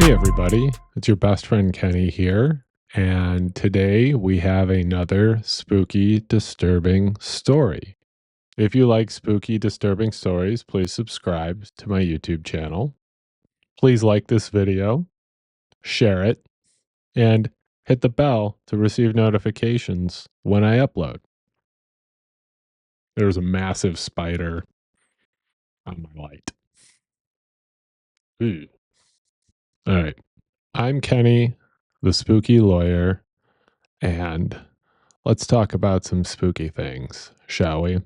Hey, everybody. It's your best friend Kenny here. And today we have another spooky, disturbing story. If you like spooky, disturbing stories, please subscribe to my YouTube channel. Please like this video, share it, and hit the bell to receive notifications when I upload. There's a massive spider on my light. Ooh. All right. I'm Kenny, the spooky lawyer, and let's talk about some spooky things, shall we?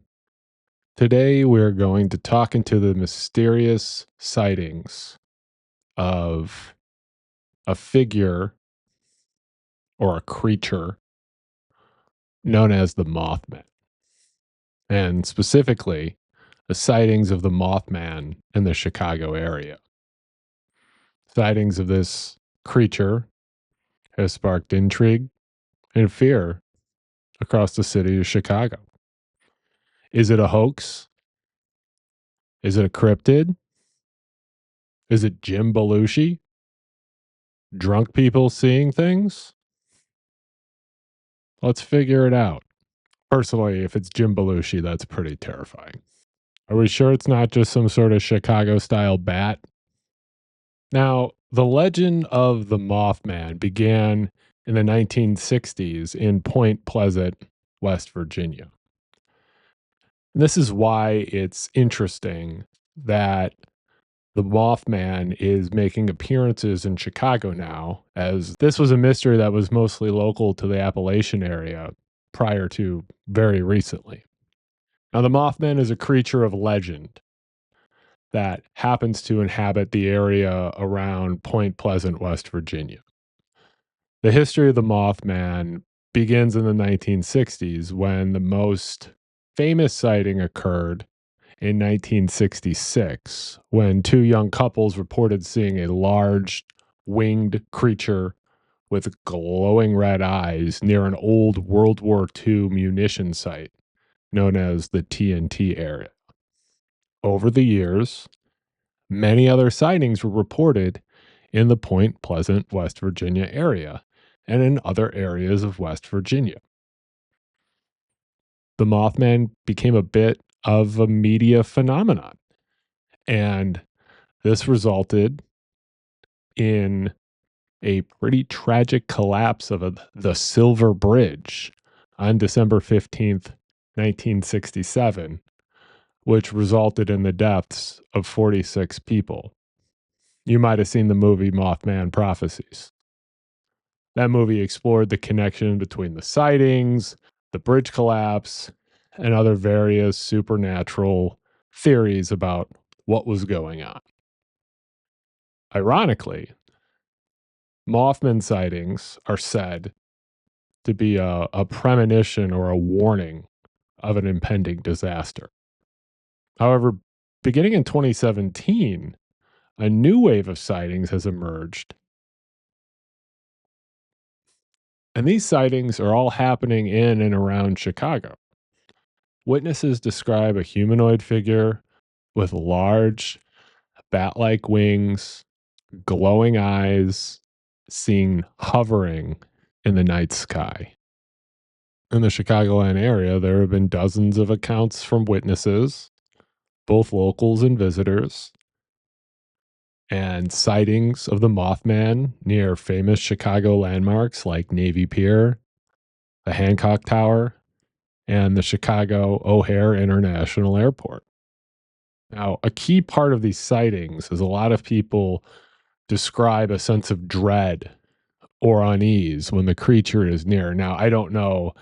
Today, we're going to talk into the mysterious sightings of a figure or a creature known as the Mothman, and specifically the sightings of the Mothman in the Chicago area. Sightings of this creature has sparked intrigue and fear across the city of Chicago. Is it a hoax? Is it a cryptid? Is it Jim Belushi? Drunk people seeing things? Let's figure it out. Personally, if it's Jim Belushi, that's pretty terrifying. Are we sure it's not just some sort of Chicago-style bat? Now, the legend of the Mothman began in the 1960s in Point Pleasant, West Virginia. And this is why it's interesting that the Mothman is making appearances in Chicago now, as this was a mystery that was mostly local to the Appalachian area prior to very recently. Now, the Mothman is a creature of legend that happens to inhabit the area around Point Pleasant, West Virginia. The history of the Mothman begins in the 1960s when the most famous sighting occurred in 1966 when two young couples reported seeing a large winged creature with glowing red eyes near an old World War II munition site known as the TNT area. Over the years, many other sightings were reported in the Point Pleasant, West Virginia area and in other areas of West Virginia. The Mothman became a bit of a media phenomenon, and this resulted in a pretty tragic collapse of the Silver Bridge on December 15th, 1967, which resulted in the deaths of 46 people. You might have seen the movie Mothman Prophecies. That movie explored the connection between the sightings, the bridge collapse, and other various supernatural theories about what was going on. Ironically, Mothman sightings are said to be a premonition or a warning of an impending disaster. However, beginning in 2017, a new wave of sightings has emerged. And these sightings are all happening in and around Chicago. Witnesses describe a humanoid figure with large bat like wings, glowing eyes, seen hovering in the night sky. In the Chicagoland area, there have been dozens of accounts from witnesses, both locals and visitors, and sightings of the Mothman near famous Chicago landmarks like Navy Pier, the Hancock Tower, and the Chicago O'Hare International Airport. Now, a key part of these sightings is a lot of people describe a sense of dread or unease when the creature is near. Now, I don't know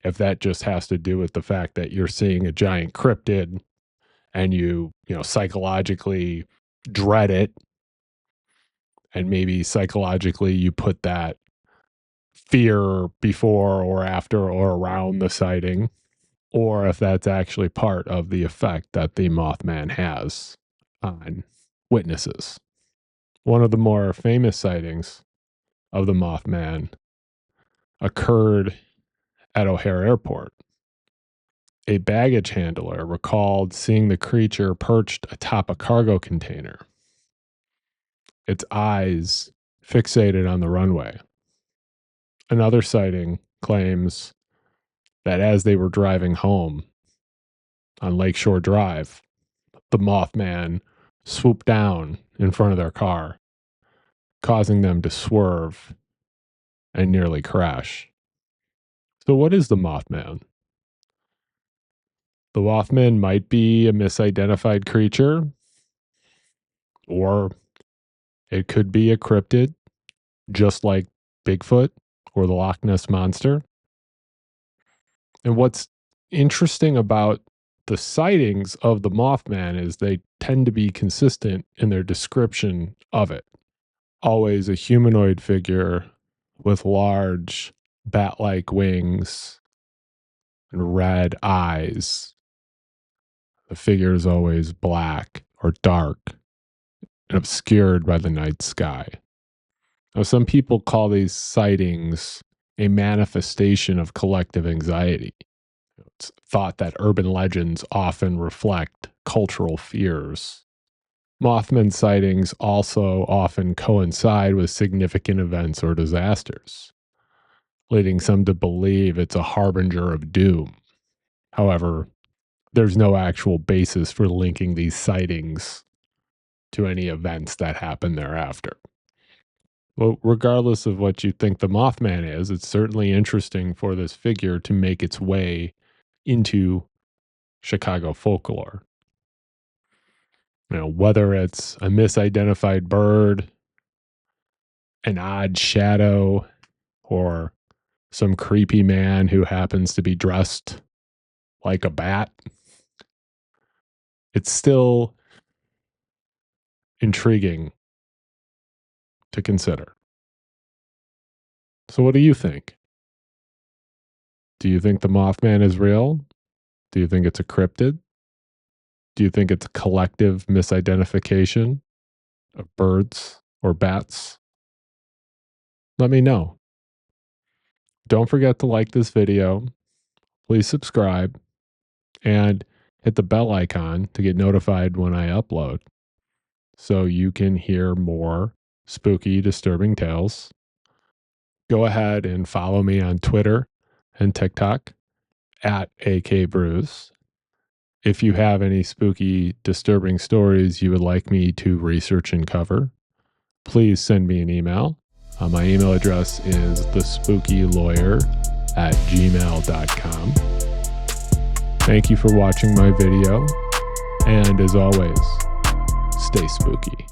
if that just has to do with the fact that you're seeing a giant cryptid and you psychologically dread it, and maybe psychologically you put that fear before or after or around the sighting, or if that's actually part of the effect that the Mothman has on witnesses. One of the more famous sightings of the Mothman occurred at O'Hare Airport. A baggage handler recalled seeing the creature perched atop a cargo container. Its eyes fixated on the runway. Another sighting claims that as they were driving home on Lakeshore Drive, the Mothman swooped down in front of their car, causing them to swerve and nearly crash. So, what is the Mothman? The Mothman might be a misidentified creature, or it could be a cryptid, just like Bigfoot or the Loch Ness Monster. And what's interesting about the sightings of the Mothman is they tend to be consistent in their description of it. Always a humanoid figure with large bat-like wings and red eyes. The figure is always black or dark and obscured by the night sky. Now, some people call these sightings a manifestation of collective anxiety. It's thought that urban legends often reflect cultural fears. Mothman sightings also often coincide with significant events or disasters, leading some to believe it's a harbinger of doom. However, there's no actual basis for linking these sightings to any events that happen thereafter. Well, regardless of what you think the Mothman is, it's certainly interesting for this figure to make its way into Chicago folklore. Whether it's a misidentified bird, an odd shadow, or some creepy man who happens to be dressed like a bat, it's still intriguing to consider. So what do you think? Do you think the Mothman is real? Do you think it's a cryptid? Do you think it's a collective misidentification of birds or bats? Let me know. Don't forget to like this video. Please subscribe and hit the bell icon to get notified when I upload so you can hear more spooky, disturbing tales. Go ahead and follow me on Twitter and TikTok at AKBrews. If you have any spooky, disturbing stories you would like me to research and cover, please send me an email. My email address is thespookylawyer@gmail.com. Thank you for watching my video, and as always, stay spooky.